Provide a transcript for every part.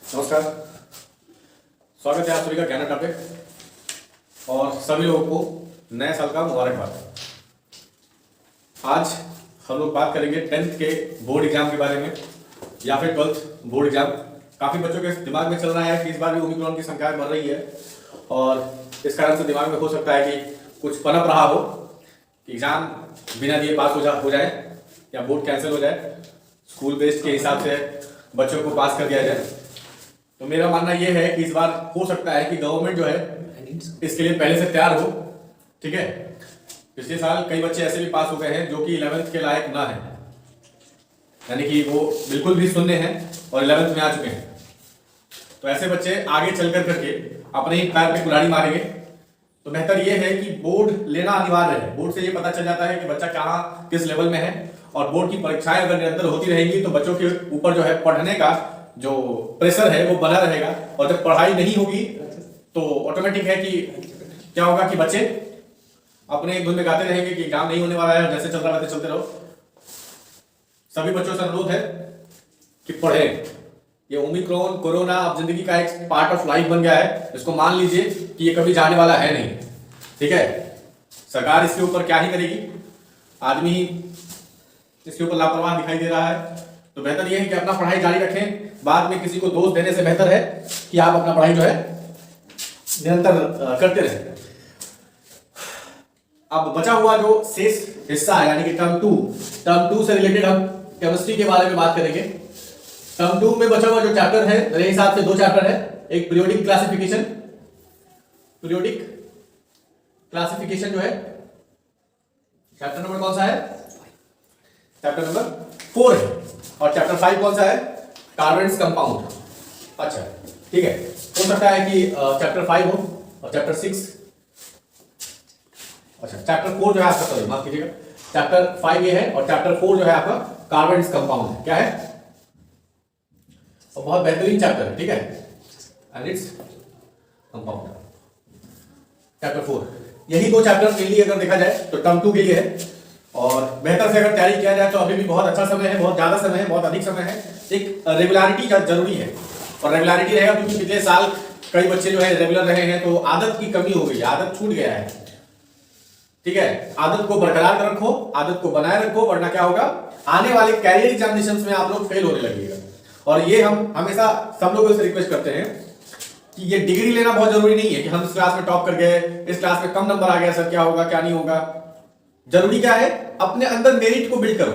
नमस्कार, स्वागत है आप सभी का ज्ञान टॉपिक और सभी लोगों को नए साल का मुबारकबाद। आज हम लोग बात करेंगे 10th के बोर्ड एग्जाम के बारे में या फिर 12th बोर्ड एग्जाम। काफ़ी बच्चों के दिमाग में चल रहा है कि इस बार भी ओमिक्रॉन की संख्या बढ़ रही है और इस कारण से दिमाग में हो सकता है कि कुछ पनप रहा हो कि एग्जाम बिना दिए पास हो जाए या बोर्ड कैंसिल हो जाए, स्कूल बेस्ड के हिसाब से बच्चों को पास कर दिया जाए। तो मेरा मानना यह है कि इस बार हो सकता है कि गवर्नमेंट जो है इसके लिए पहले से तैयार हो। ठीक है, पिछले साल कई बच्चे ऐसे भी पास हो गए हैं जो कि 11th के लायक ना है, यानी कि वो बिल्कुल भी शून्य हैं और 11th में आ चुके हैं। तो ऐसे बच्चे आगे चलकर करके अपने ही पैर पे कुल्हाड़ी मारेंगे। तो बेहतर यह है कि बोर्ड लेना अनिवार्य है। बोर्ड से ये पता चल जाता है कि बच्चा कहाँ किस लेवल में है, और बोर्ड की परीक्षाएं अगर निरंतर होती रहेंगी तो बच्चों के ऊपर जो है पढ़ने का जो प्रेशर है वो बना रहेगा। और जब पढ़ाई नहीं होगी तो ऑटोमेटिक है कि क्या होगा कि बच्चे अपने एक धुन में गाते रहेंगे कि एग्जाम नहीं होने वाला है, जैसे चल रहा है वैसे चलते रहो। सभी बच्चों से अनुरोध है कि पढ़ें। ये ओमिक्रॉन कोरोना अब जिंदगी का एक पार्ट ऑफ लाइफ बन गया है, इसको मान लीजिए कि ये कभी जाने वाला है नहीं। ठीक है, सरकार इसके ऊपर क्या ही करेगी, आदमी ही इसके ऊपर लापरवाह दिखाई दे रहा है। तो बेहतर यह है कि अपना पढ़ाई जारी रखें। बाद में किसी को दोष देने से बेहतर है कि आप अपना पढ़ाई जो है निरंतर करते रहें। अब बचा हुआ जो शेष हिस्सा है यानी कि टर्म टू से रिलेटेड हम केमिस्ट्री के बारे में बात करेंगे। टर्म 2 में बचा हुआ जो चैप्टर है मेरे हिसाब से 2 चैप्टर है। एक पीरियोडिक क्लासिफिकेशन जो है चैप्टर नंबर कौन सा है, चैप्टर नंबर 4 है। और चैप्टर 5 कौन सा है, कार्बन्स कंपाउंड। अच्छा ठीक है, हो सकता है कि चैप्टर 5 हो और चैप्टर 6, अच्छा चैप्टर 4 जो है आपका, सॉरी माफ कीजिएगा, चैप्टर 5 ये है और चैप्टर 4 जो है आपका कार्बन्स कंपाउंड है। क्या है, और बहुत बेहतरीन चैप्टर है। ठीक है, एंड इट्स कंपाउंड चैप्टर 4। यही 2 चैप्टर मेनली अगर देखा जाए तो टर्म 2 के लिए है। और बेहतर से अगर तैयारी किया जाए तो अभी भी बहुत अच्छा समय है, बहुत ज्यादा समय है, बहुत अधिक समय है। एक रेगुलरिटी जरूरी है और रेगुलरिटी रहेगा क्योंकि पिछले साल कई बच्चे जो है रेगुलर रहे हैं तो आदत की कमी हो गई, आदत छूट गया है। ठीक है, आदत को बरकरार रखो, आदत को बनाए रखो, वरना क्या होगा, आने वाले कैरियर एग्जामिनेशंस में आप लोग फेल होने लगेगा। और ये हम हमेशा सब लोगों से रिक्वेस्ट करते हैं कि ये डिग्री लेना बहुत जरूरी नहीं है कि हम इस क्लास में टॉप कर गए, इस क्लास में कम नंबर आ गया, सर क्या होगा क्या नहीं होगा। जरूरी क्या है, अपने अंदर मेरिट को बिल्ड करो।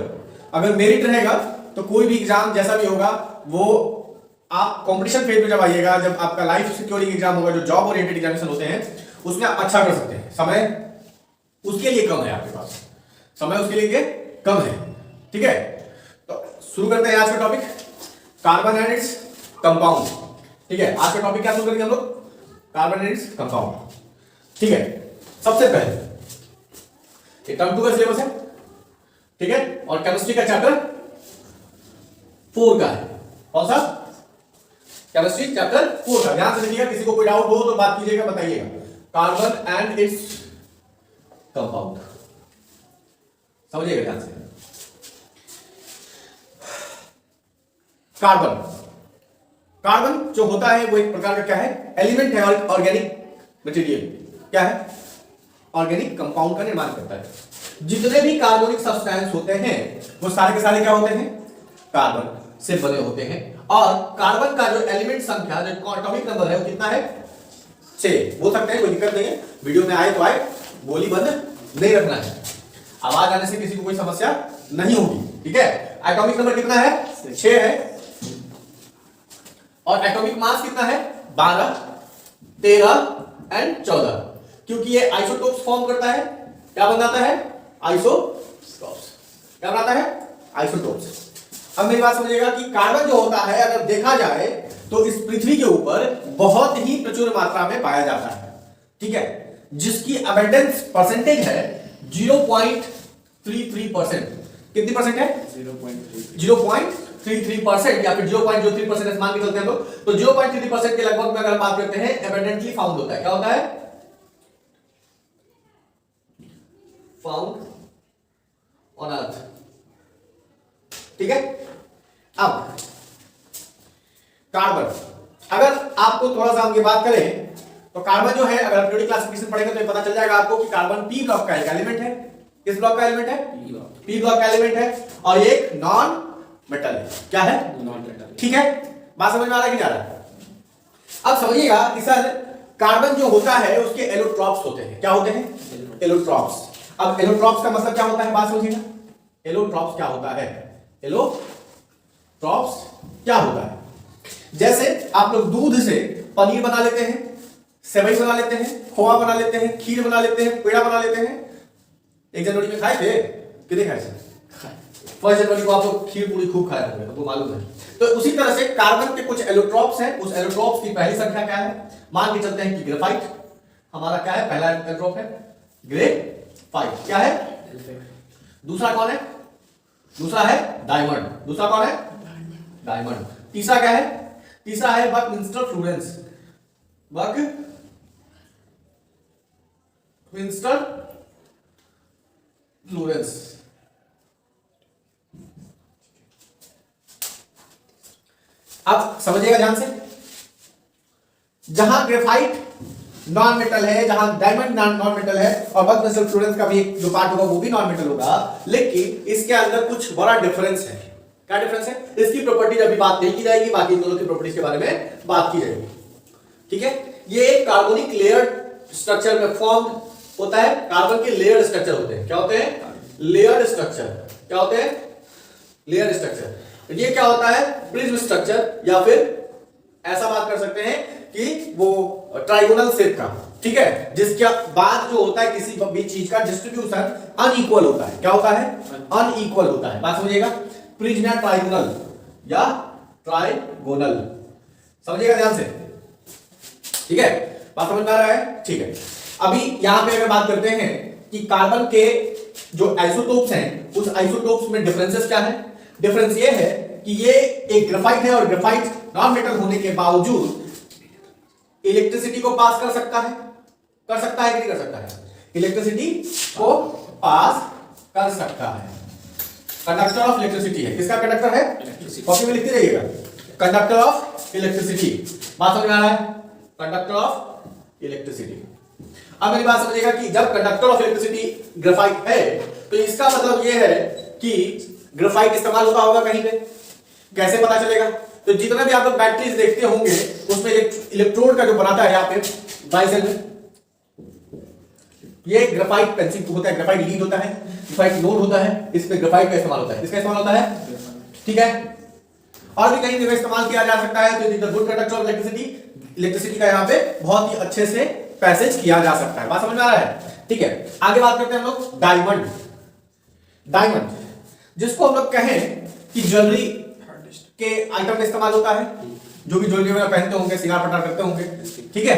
अगर मेरिट रहेगा तो कोई भी एग्जाम जैसा भी होगा वो आप कंपटीशन फेज में जब आइएगा, जब आपका लाइफ सिक्योरिटी एग्जाम होगा, जो जॉब ओरिएंटेड एग्जामिनेशन होते हैं, उसमें आप अच्छा कर सकते हैं। समय उसके लिए कम है, आपके पास समय उसके लिए कम है। ठीक है, तो शुरू करते हैं आज का topic, carbon and its compound. ठीक है, आज का टॉपिक क्या शुरू करेंगे हम लोग, कार्बन एंड इट्स कंपाउंड। ठीक है, सबसे पहले ये टर्म 2 का सिलेबस है। ठीक है, और केमिस्ट्री का चैप्टर 4 का है। कौन सा, केमिस्ट्री चैप्टर 4 का। ध्यान से देखिएगा, किसी को कोई डाउट हो तो बात कीजिएगा, बताइएगा। कार्बन एंड इट्स कंपाउंड, समझिएगा ध्यान से। कार्बन जो होता है वो एक प्रकार का क्या है, एलिमेंट है, ऑर्गेनिक मटेरियल। क्या है, ऑर्गेनिक कंपाउंड का निर्माण करता है। जितने भी कार्बोनिक सब्सटेंस होते हैं वो सारे के सारे क्या होते हैं, कार्बन से बने होते हैं। और कार्बन का जो एलिमेंट संख्या, जो एटॉमिक नंबर है वो कितना है, 6। बोल सकते हैं, कोई दिक्कत नहीं है, वीडियो में आए तो आए, बोली बंद नहीं रखना है। आवाज आने से किसी को कोई समस्या नहीं होगी। ठीक है, एटॉमिक नंबर कितना है, 6 है। और एटॉमिक मास कितना है, 12, 13 एंड 14। क्योंकि ये आइसोटोप्स फॉर्म करता है, क्या बन जाता है, आइसोटोप्स। क्या बनाता है, आइसोटोप्स। अब मेरी बात समझिएगा कि कार्बन जो होता है अगर देखा जाए तो इस पृथ्वी के ऊपर बहुत ही प्रचुर मात्रा में पाया जाता है। ठीक है, जिसकी अबंडेंस परसेंटेज है 0.33%। कितनी परसेंट है, 0.33% या फिर 0.03% मान के चलते हैं लोग। तो 0.33% के लगभग में अगर बात करते हैं एबंडेंटली फाउंड होता है। क्या होता है, फाउंड ऑन अर्थ। ठीक है, अब कार्बन अगर आपको थोड़ा सा हम ये बात करें तो कार्बन जो है, अगर आप पीरियोडिक क्लासिफिकेशन पढ़ेंगे तो ये पता चल जाएगा आपको कि कार्बन पी ब्लॉक का एक एलिमेंट है। किस ब्लॉक का एलिमेंट है? पी ब्लॉक का एलिमेंट है और ये एक नॉन मेटल है। क्या है? Non metal. ठीक है, बात समझ में आ रहा है कि नहीं आ रहा है? अब समझिएगा कि सर कार्बन जो होता है उसके एलोट्रॉप्स होते हैं। क्या होते हैं? एलोट्रॉप्स। अब एलोट्रॉप्स का मतलब क्या होता है, बात समझिएगा। एलोट्रॉप्स क्या होता है? एलोट्रॉप्स क्या होता है? जैसे आप लोग दूध से पनीर बना लेते हैं, सेवई बना लेते हैं, खोआ बना लेते हैं, खीर बना लेते हैं, पेड़ा बना लेते हैं। 1 जनवरी में खाए थे? कितने खाए थे? 1 जनवरी को आप लोग खीर पूरी खूब खाए होंगे, आपको मालूम है। तो उसी तरह से कार्बन के कुछ एलोट्रॉप्स हैं। उस एलोट्रॉप्स की पहली संख्या क्या है? मान के चलते हैं कि ग्रेफाइट हमारा क्या है? पहला एलोट्रॉप है ग्रेफाइट। क्या है? दूसरा कौन है? दूसरा है डायमंड। दूसरा कौन है? डायमंड। तीसरा क्या है? तीसरा है बकमिंस्टर फ्लोरेंस। Buckminster Florence. अब समझिएगा ध्यान से, जहां ग्रेफाइट नॉन मेटल है, जहां डायमंड नॉन मेटल है और बकमिंस्टर फ्लोरेंस का भी एक जो पार्ट होगा वो भी नॉन मेटल होगा, लेकिन इसके अंदर कुछ बड़ा डिफरेंस है। क्या डिफरेंस है? इसकी प्रॉपर्टीज अभी बात नहीं की जाएगी, बाकी इन दोनों की प्रॉपर्टीज के बारे में बात की जाएगी। ठीक है, ये एक कार्बोनिक लेयर्ड स्ट्रक्चर में फॉर्म होता है। कार्बन के लेयर्ड स्ट्रक्चर होते हैं। क्या होते हैं? Layered structure. क्या होते हैं? Layered structure. ये क्या होता है? प्रिज्म स्ट्रक्चर, या फिर ऐसा बात कर सकते हैं कि वो ट्राइगोनल शेप का। ठीक है, जिसके बाद जो होता है किसी भी चीज का डिस्ट्रीब्यूशन अनइक्वल होता है। क्या होता है? अनइक्वल होता है। बात समझिएगा, प्रिज्म या ट्राइगोनल या ट्राइगोनल, समझिएगा ध्यान से। ठीक है, बात समझ में आ रहा है? ठीक है, अभी यहां पे अगर बात करते हैं कि कार्बन के जो आइसोटोप्स हैं, उस आइसोटोप्स में डिफरेंसेस क्या है? डिफरेंस ये है कि ये एक ग्रेफाइट है और ग्रेफाइट नॉन मेटल होने के बावजूद इलेक्ट्रिसिटी को पास कर सकता है। कर सकता है कि नहीं कर सकता है? इलेक्ट्रिसिटी को पास कर सकता है। कंडक्टर ऑफ इलेक्ट्रिसिटी है। किसका कंडक्टर है? कॉपी में लिखते रहिएगा, कंडक्टर ऑफ इलेक्ट्रिसिटी। बात समझ में आ रहा है? Conductor of electricity. अब मेरी बात समझिएगा कि जब कंडक्टर ऑफ इलेक्ट्रिसिटी ग्रेफाइट है तो इसका मतलब यह है कि ग्रेफाइट इस्तेमाल होता होगा कहीं पे। कैसे पता चलेगा? तो जितना भी आप लोग बैटरीज देखते होंगे उसमें इलेक्ट्रोड का जो बनाता है यहाँ पे बाइसेल में, ये ग्रेफाइट पेंसिल होता है, ग्रेफाइट लीड होता है, ग्रेफाइट नोड होता है। इसमें ग्रेफाइट का इस्तेमाल होता है। इसका इस्तेमाल होता है। ठीक है, और भी कहीं जगह इस्तेमाल किया जा सकता है। तो is the good conductor of electricity. Electricity का यहाँ पे बहुत ही अच्छे से पैसेज किया जा सकता है। बात समझ में आ रहा है? ठीक है, आगे बात करते हैं हम लोग डायमंड। डायमंड जिसको हम लोग कहें कि ज्वेलरी के आइटम में इस्तेमाल होता है, जो भी ज्वेलरी वगैरह पहनते होंगे, सिंगार पटार करते होंगे। ठीक है,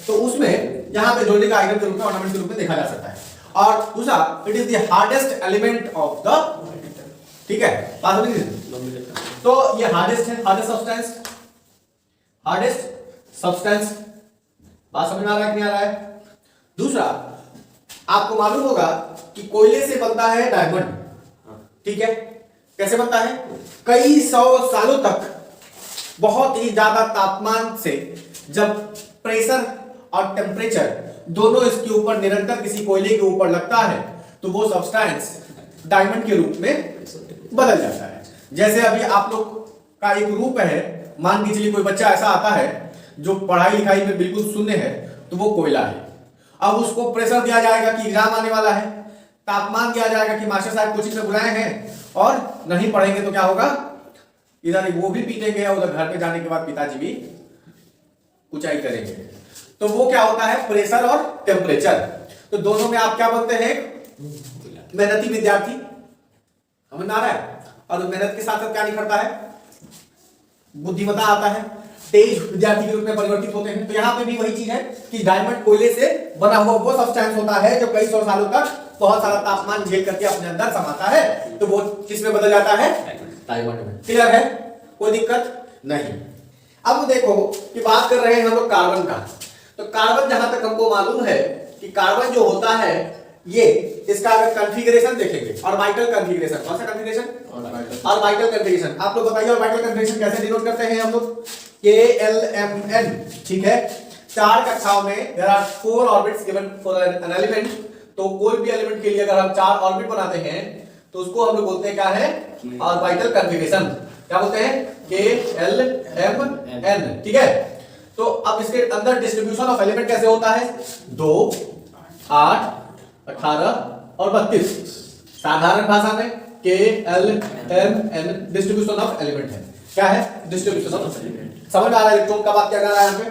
तो उसमें यहां पे ज्वेलरी का आइटम के रूप में, ऑर्नामेंट के रूप में देखा जा सकता है। और दूसरा, it is the hardest element of the. ठीक है, बात समझ लीजिए। तो ये हार्डेस्ट है, हार्डेस्ट सब्सटेंस, हार्डेस्ट सब्सटेंस। बात समझ में आ रहा है कि नहीं आ रहा है? दूसरा, आपको मालूम होगा कि कोयले से बनता है डायमंड। ठीक है, कैसे बनता है? कई 100 सालों तक बहुत ही ज्यादा तापमान से जब प्रेशर और टेम्परेचर दोनों इसके ऊपर निरंतर किसी कोयले के ऊपर लगता है तो वो सब्सटेंस डायमंड के रूप में बदल जाता है। जैसे अभी आप लोग का एक रूप है, मान के चलिए कोई बच्चा ऐसा आता है जो पढ़ाई लिखाई में बिल्कुल शून्य है, तो वो कोयला है। अब उसको प्रेशर दिया जाएगा कि एग्जाम आने वाला है, तापमान दिया जाएगा कि मास्टर साहब कोचिंग में बुलाए हैं और नहीं पढ़ेंगे तो क्या होगा? इधर वो भी पीटेंगे, उधर घर पे जाने के बाद पिताजी भी कुचाई करेंगे। तो वो क्या होता है? प्रेशर और टेम्परेचर। तो दोनों में आप क्या बोलते हैं? मेहनती विद्यार्थी। समझ आ रहा है? और मेहनत के साथ साथ क्या निखरता है? बुद्धिमत्ता आता है, तेज विद्यार्थी के रूप में परिवर्तित होते हैं। तो यहां पे भी वही चीज है कि डायमंड कोयले से बना हुआ वो सब्सटेंस होता है जो कई 100 सालों तक बहुत सारा तापमान झेल करके अपने अंदर समाता है। तो वो किस में बदल जाता है? डायमंड में। क्लियर है? कोई दिक्कत नहीं। अब देखो कि बात कर रहे हैं हम लोग कार्बन का। तो कार्बन जहां तक हमको मालूम है कि कार्बन जो होता है ये, इसका अगर कॉन्फ़िगरेशन देखेंगे, ऑर्बिटल कॉन्फ़िगरेशन। कौन सा कॉन्फ़िगरेशन? Orbital configuration. आप लोग बताइए ऑर्बिटल कॉन्फ़िगरेशन कैसे डिनोट करते हैं हम लोग? KLMN, ठीक है। 4 कक्षाओं में there are 4 orbits given for an element, तो कोई भी एलिमेंट के लिए अगर हम 4 ऑर्बिट बनाते हैं तो उसको हम लोग बोलते हैं क्या है, ऑर्बिटल कन्फिगरेशन। क्या बोलते हैं, KLMN, ठीक है। तो अब इसके अंदर डिस्ट्रीब्यूशन ऑफ एलिमेंट कैसे होता है, 2, 8, 18 और 32। साधारण भाषा में KLMN डिस्ट्रीब्यूशन ऑफ एलिमेंट है। क्या है, डिस्ट्रीब्यूशन ऑफ एलिमेंट। समझ में आ रहा है इलेक्ट्रॉन का बात क्या कर रहा है यहाँ पे।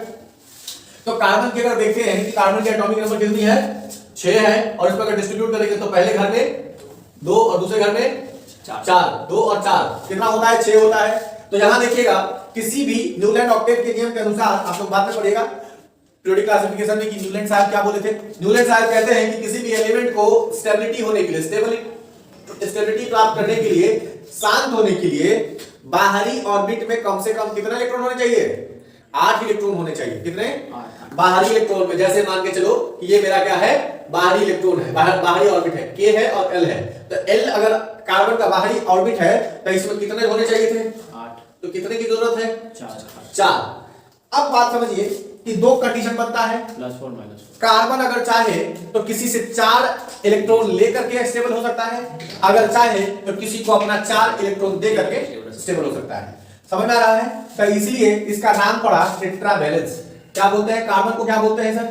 तो कार्बन की अगर देखते हैं कि कार्बन की एटॉमिक नंबर कितनी है, 6 है, और इसको अगर डिस्ट्रीब्यूट करेंगे तो पहले घर में 2 और दूसरे घर में 4, 2 और 4 कितना होता है, 6 होता है। तो यहां देखिएगा किसी भी न्यूलैंड ऑक्टेट के नियम के अनुसार, आप लोग बाद में पढ़िएगा पीरियोडिक क्लासिफिकेशन में कि न्यूलैंड साहब क्या बोले थे। न्यूलैंड साहब कहते हैं कि किसी भी एलिमेंट को स्टेबिलिटी होने के लिए, स्टेबिलिटी प्राप्त करने के लिए, शांत होने के लिए बाहरी ऑर्बिट में कम से कम कितने इलेक्ट्रॉन होने चाहिए, 8 इलेक्ट्रॉन होने चाहिए। कितने, बाहरी इलेक्ट्रॉन में। जैसे मान के चलो कि ये मेरा क्या है, बाहरी इलेक्ट्रॉन है, बाहरी ऑर्बिट है, K है और L है। तो L अगर कार्बन का बाहरी ऑर्बिट है तो इसमें कितने होने चाहिए थे, 8। तो कितने की जरूरत है, 4। अब बात समझिए कि 2 कंडीशन बनता है, +4 -4। कार्बन अगर चाहे तो किसी से 4 इलेक्ट्रॉन लेकर के स्टेबल हो सकता है, अगर चाहे तो किसी को अपना 4 इलेक्ट्रॉन दे करके स्टेबल हो सकता है। समझ में आ रहा है। तो इसलिए इसका नाम पड़ा टेट्रावैलेंस। क्या बोलते हैं कार्बन को, क्या बोलते हैं सर,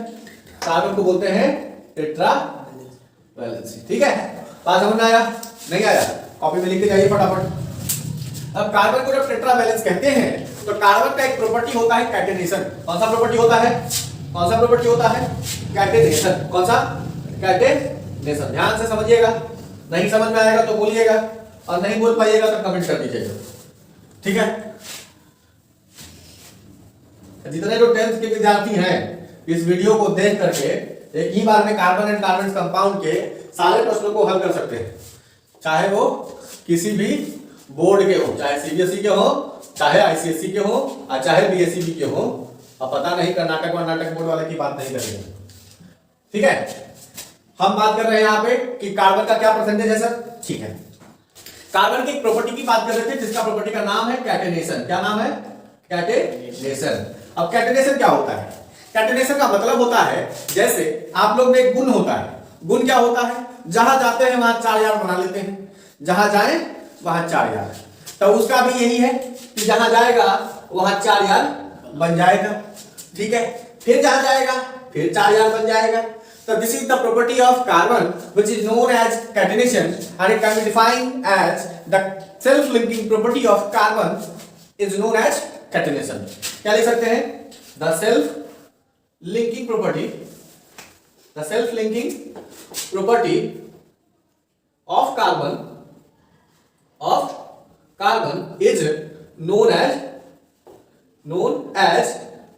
कार्बन को बोलते हैं टेट्रावैलेंसी। ठीक है, बात समझ में आया, नहीं आया, कॉपी में लिख के जाइए फटाफट। अब कार्बन को जब टेट्रावैलेंस कहते हैं तो कार्बन का एक प्रॉपर्टी होता है कैटेनेशन। कौन सा प्रॉपर्टी होता है, कौन सा प्रॉपर्टी होता है, कैटेनेशन। कौन सा, कैटेनेशन। ध्यान से समझिएगा, नहीं समझ में आएगा तो बोलिएगा, और नहीं बोल पाइएगा तो कमेंट कर दीजिएगा, ठीक है। जितने जो 10th के विद्यार्थी हैं इस वीडियो को देख करके एक ही बार में कार्बन एंड कार्बन कंपाउंड के सारे प्रश्नों को हल कर सकते हैं, चाहे वो किसी भी बोर्ड के हो, चाहे CBSE के हो, चाहे ICSE के हो, और चाहे BSEB के हो। अब पता नहीं कर्नाटक बोर्ड वाले की बात नहीं करेंगे, ठीक है। हम बात कर रहे हैं यहाँ पे कि कार्बन का क्या परसेंटेज है सर, ठीक है। कार्बन की एक प्रॉपर्टी की बात कर रहे थे जिसका प्रॉपर्टी का नाम है कैटेनेशन। क्या नाम है, कैटेनेशन। अब कैटेनेशन क्या होता है, कैटेनेशन का मतलब होता है, जैसे आप लोग में एक गुण होता है, गुण क्या होता है, जहां जाते हैं वहां 4 यार बना लेते हैं, जहां जाए वहां 4 यार। तो उसका भी यही है कि जहां जाएगा वहां 4 यार बन जाएगा, ठीक है। फिर जहां जाएगा फिर 4 यार बन जाएगा। So this is the property of carbon which is known as catenation, and it can be defined as the self-linking property of carbon is known as catenation. क्या लिख सकते हैं, the self-linking property of carbon is known as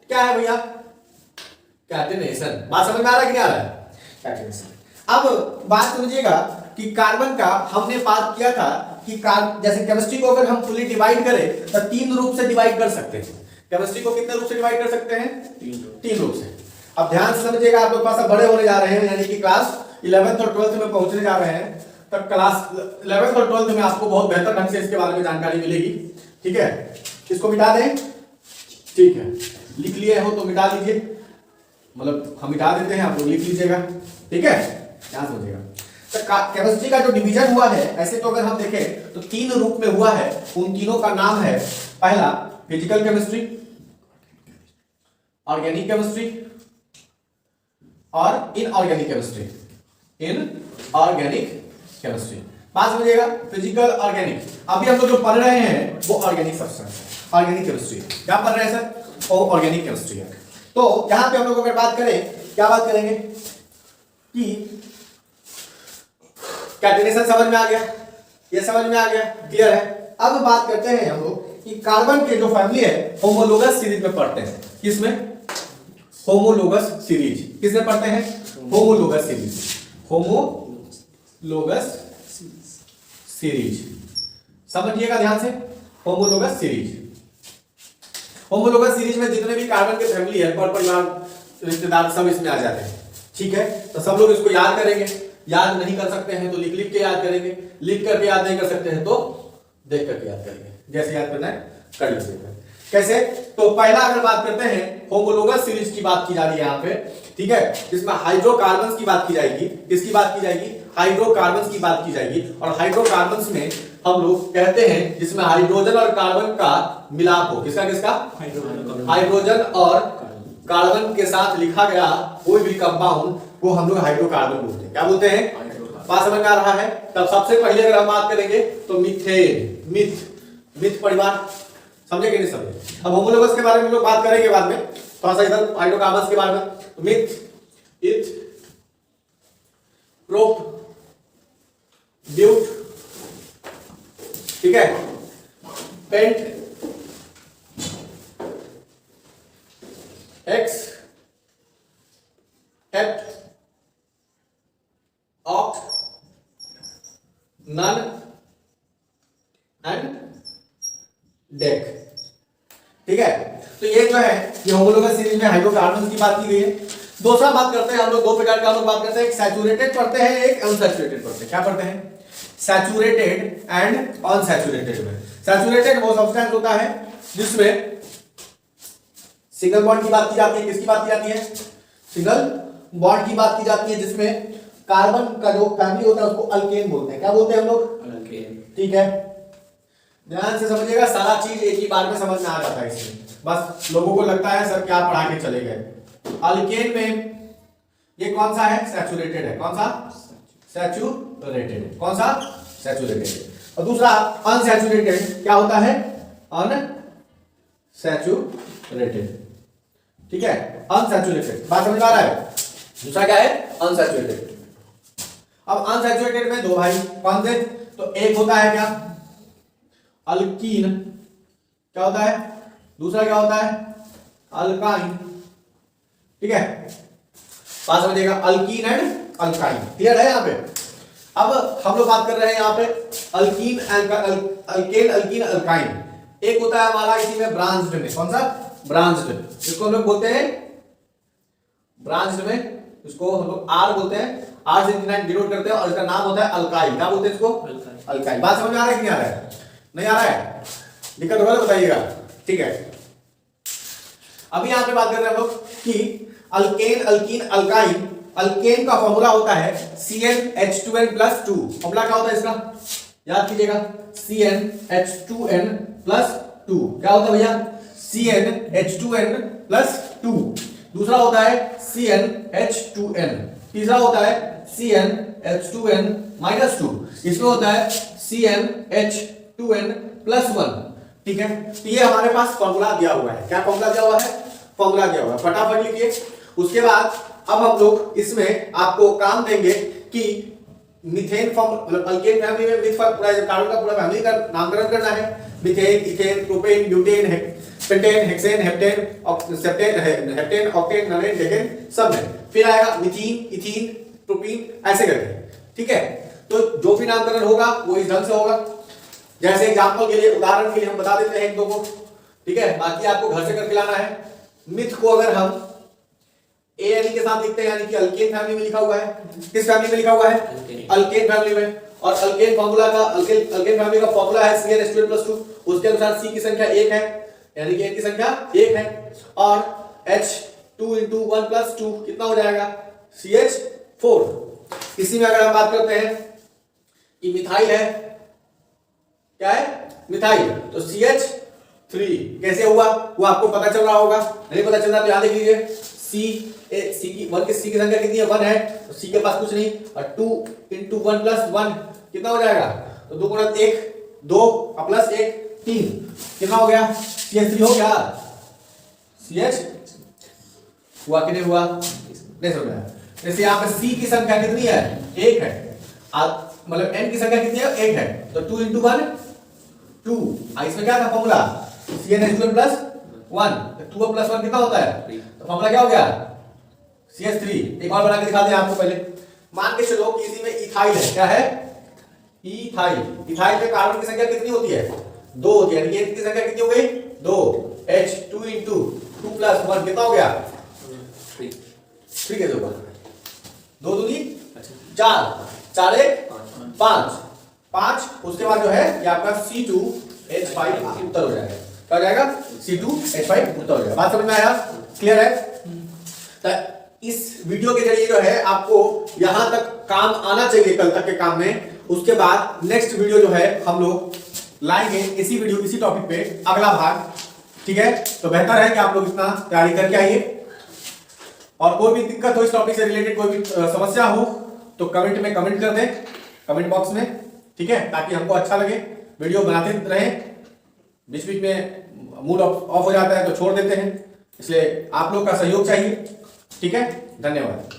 क्या है भैया, catenation. बात समझ में आ रहा है कि नहीं आ रहा है, कैटेनेशन। अब बात समझिएगा कि कार्बन का हमने बात किया था कि जैसे केमिस्ट्री को अगर हम फुली डिवाइड करें तो 3 रूप से डिवाइड कर सकते हैं। केमिस्ट्री को कितने रूप से डिवाइड कर सकते हैं, 3 रूप से। अब ध्यान से समझिएगा, आप लोग पास बड़े होने जा रहे हैं, यानी कि क्लास 11th और 12th में पहुंचने जा रहे हैं, तब क्लास 11th और 12th में आपको बहुत बेहतर ढंग से इसके बारे में जानकारी मिलेगी, ठीक है। इसको मिटा दें, ठीक है, लिख लिए हो तो मिटा लीजिए, मतलब हम मिटा देते हैं, आप लोग लिख लीजिएगा, ठीक है। ध्यान समझिएगा, तो केमिस्ट्री का जो डिवीजन हुआ है, ऐसे तो अगर हम देखें तो 3 रूप में हुआ है। उन तीनों का नाम है, पहला फिजिकल केमिस्ट्री, ऑर्गेनिक केमिस्ट्री और इनऑर्गेनिक केमिस्ट्री। इनऑर्गेनिक केमिस्ट्री, बात समझिएगा, फिजिकल, ऑर्गेनिक। अभी हम लोग जो पढ़ रहे हैं वो ऑर्गेनिक सब्सटेंस है, ऑर्गेनिक केमिस्ट्री। क्या पढ़ रहे हैं सर, वो ऑर्गेनिक केमिस्ट्री है। तो यहां पे हम लोग अगर बात करें, क्या बात करेंगे कि कैटेनेशन समझ में आ गया, ये समझ में आ गया, क्लियर है। अब बात करते हैं हम लोग कि कार्बन के जो फैमिली है होमोलोगस सीरीज में पढ़ते हैं। किसमें, होमोलोगस सीरीज, किसमें पढ़ते हैं, होमोलोगस सीरीज, होमोलोगस सीरीज। समझिएगा ध्यान से, होमोलोगस सीरीज। होमोलोगस सीरीज में जितने भी कार्बन के फैमिली है, पर परिवार, रिश्तेदार, सब इसमें आ जाते हैं, ठीक है। तो सब लोग इसको याद करेंगे, याद नहीं कर सकते हैं तो लिख लिख के याद करेंगे, लिख करके याद नहीं कर सकते हैं तो देख करके याद करेंगे, जैसे याद करना है कर लीजिएगा। कैसे? तो पहला अगर बात करते हैं होमोलोगस सीरीज की बात की जा रही है यहाँ पे, ठीक है, जिसमें हाइड्रोकार्बन्स की बात की जाएगी। किसकी बात की जाएगी? हाइड्रोकार्बन्स की बात की जाएगी। और हाइड्रोकार्बन्स में हम लोग कहते हैं जिसमें हाइड्रोजन और कार्बन का मिलाप हो। किसका किसका? हाइड्रोजन और कार्बन के साथ लिखा गया कोई भी कंपाउंड को हम लोग हाइड्रोकार्बन बोलते हैं। क्या बोलते हैं? बात समझ में आ रहा है? तब सबसे पहले अगर हम बात करेंगे तो मीथेन, मिथ परिवार, समझे कि नहीं समझे? अब होमोलोगस के बारे में लोग बात करेंगे बाद में, थोड़ा सा इधर हाइड्रोकार्बन्स के बारे में। मिथ, इथ, प्रोप, ब्यूट, ठीक है, pent, hex, hept, oct, non and dec, ठीक है। तो ये जो है ये होमोलोगस सीरीज में हाइड्रोकार्बन की बात की गई है। दूसरा बात करते हैं हम लोग, दो प्रकार का हम लोग बात करते हैं, एक सैचुरेटेड पढ़ते हैं, एक अनसैचुरेटेड पढ़ते हैं। क्या पढ़ते हैं? सैचुरेटेड एंड अनसैचुरेटेड में सैचुरेटेड वो सब्सटेंस होता है जिसमें सिंगल बॉन्ड की बात की जाती है। किसकी बात की जाती है? सिंगल बॉन्ड की बात की जाती है, जिसमें कार्बन का जो फैमिली होता है उसको अल्केन बोलते हैं। क्या बोलते हैं हम लोग? अल्केन, ठीक है। ध्यान से समझिएगा, सारा चीज एक ही बार में समझ में आ जाता है इसमें। बस लोगों को लगता है सर क्या पढ़ा के चले गए। अल्केन में ये कौन सा है? सैचुरेटेड है। कौन सा? सैचुरेटेड। कौन सा? सैचुरेटेड। और दूसरा अनसैचुरेटेड क्या होता है? अनसैचुरेटेड, ठीक है, अनसैचुरेटेड। बात समझ में आ रहा है? दूसरा क्या है? अनसैचुरेटेड। अब अनसैचुरेटेड में दो भाई कौन से? तो एक होता है क्या? अल्कीन, क्या होता है? दूसरा क्या होता है? अल्काइन, ठीक है। बात समझिएगा, अल्कीन एंड अल्काइन, क्लियर है यहाँ पे? अब हम लोग बात कर रहे हैं यहाँ पे अल्कीन, अल्केन, अल्कीन, अल्काइन। एक होता है हमारा इसी में ब्रांच्ड में, कौन सा? ब्रांच्ड, इसको हम लोग बोलते हैं ब्रांच्ड में, इसको हम लोग आर बोलते हैं, आर से डिनोट करते हैं, और इसका नाम होता है अल्काइल। क्या बोलते हैं इसको? अल्काइल। बात समझ में आ रहा है कि नहीं आ रहा है? नहीं आ रहा है? दिक्कत होगा तो बताइएगा, ठीक है। अभी यहां पे बात कर रहे हैं हम लोग कि अल्केन, अल्कीन, अल्काइन। अल्केन का फॉर्मूला होता है CnH2n+2। फॉर्मूला क्या होता है इसका? याद कीजिएगा, CnH2n+2 क्या होता है भैया? CnH2n+2। दूसरा होता है CnH2n। तीसरा होता है CnH2n-2। इसमें होता है CnH2n+1, ठीक है। तो ये हमारे पास फॉर्मूला दिया हुआ है। क्या फॉर्मूला दिया हुआ है? फॉर्मूला दिया हुआ है, फटाफट लिखिए। उसके बाद अब हम लोग इसमें आपको काम देंगे कि मीथेन मतलब अल्केन फैमिली में विथ पूरा कार्बन का पूरा फैमिली का नामकरण करना है। Methane, ethane, propane, butane, pentane, hexane, heptane, heptane, octane, nonane, decane, सब में। फिर आएगा मीथीन, इथीन, प्रोपीन, ऐसे करके, ठीक है। तो जो भी नामकरण होगा वो इस ढंग से होगा। जैसे एग्जांपल के लिए, उदाहरण के लिए हम बता देते हैं एक दो को, ठीक है, बाकी आपको घर से करके लाना है। मिथ को अगर हम एन के साथ लिखते हैं, यानी कि अल्केन फैमिली में लिखा हुआ है। किस फैमिली में लिखा हुआ है? अल्केन फैमिली में। और अल्केन फॉर्मूला का अल्केन फैमिली का फॉर्मूला है CnH2n+2। उसके अनुसार C की संख्या 1 है, यानी कि N की संख्या 1 है। और H2 × 1+2 कितना हो जाएगा? CH4। इसी में अगर हम बात करते हैं कि मिथाइल है, क्या है? मिथाइल, तो CH3 कैसे हुआ वो आपको पता चल रहा होगा। नहीं पता चल रहा तो याद रख लीजिए, C की 1 की C की संख्या कितनी है? 1 है, तो C के पास कुछ नहीं। और 2 × 1+1 कितना हो जाएगा? तो 2 × 1 2 और प्लस 1 3, कितना हो गया? CH3 हो गया। CH हुआ कि नहीं हुआ? नहीं समझ आया। जैसे यहाँ पे C की संख्या कितनी है? 1 है, मतलब N की संख्या कितनी है? 1 है, तो 2 × 1 2। इसमें क्या था फॉर्मूला? CnH2n+1। 2 + 1 कितना होता है? तो फॉर्मूला क्या हो गया? CH3। एक और बना के दिखाते हैं आपको। पहले मान के चलो कि इसी में इथाइल है। क्या है? इथाइल। इथाइल में कार्बन की संख्या कितनी होती है? 2 होती है, यानी की संख्या कितनी हो गई? 2। H2 × 2 + 1 कितना हो गया? 3 कैसे होगा? 2 × 2 4, 4 × 1 5, 5। उसके बाद जो है ये आपका C2H5 उत्तर हो जाएगा। क्या हो जाएगा? C2H5 मुक्त हो जाएगा। बात समझ में आया? क्लियर है? तो इस वीडियो के जरिए जो है आपको यहां तक काम आना चाहिए कल तक के काम में। उसके बाद नेक्स्ट वीडियो जो है हम लोग लाएंगे इसी वीडियो इसी टॉपिक पे अगला भाग, ठीक है? तो बेहतर है कि आप लोग इतना तैयारी करके आइए, और कोई भी दिक्कत हो इस टॉपिक से रिलेटेड, कोई भी समस्या हो तो कमेंट में कमेंट कर दें, कमेंट बॉक्स में, ठीक है? ताकि हमको अच्छा लगे, वीडियो बनाते रहे। बीच बीच में मूड ऑफ हो जाता है तो छोड़ देते हैं, इसलिए आप लोग का सहयोग चाहिए, ठीक है? धन्यवाद।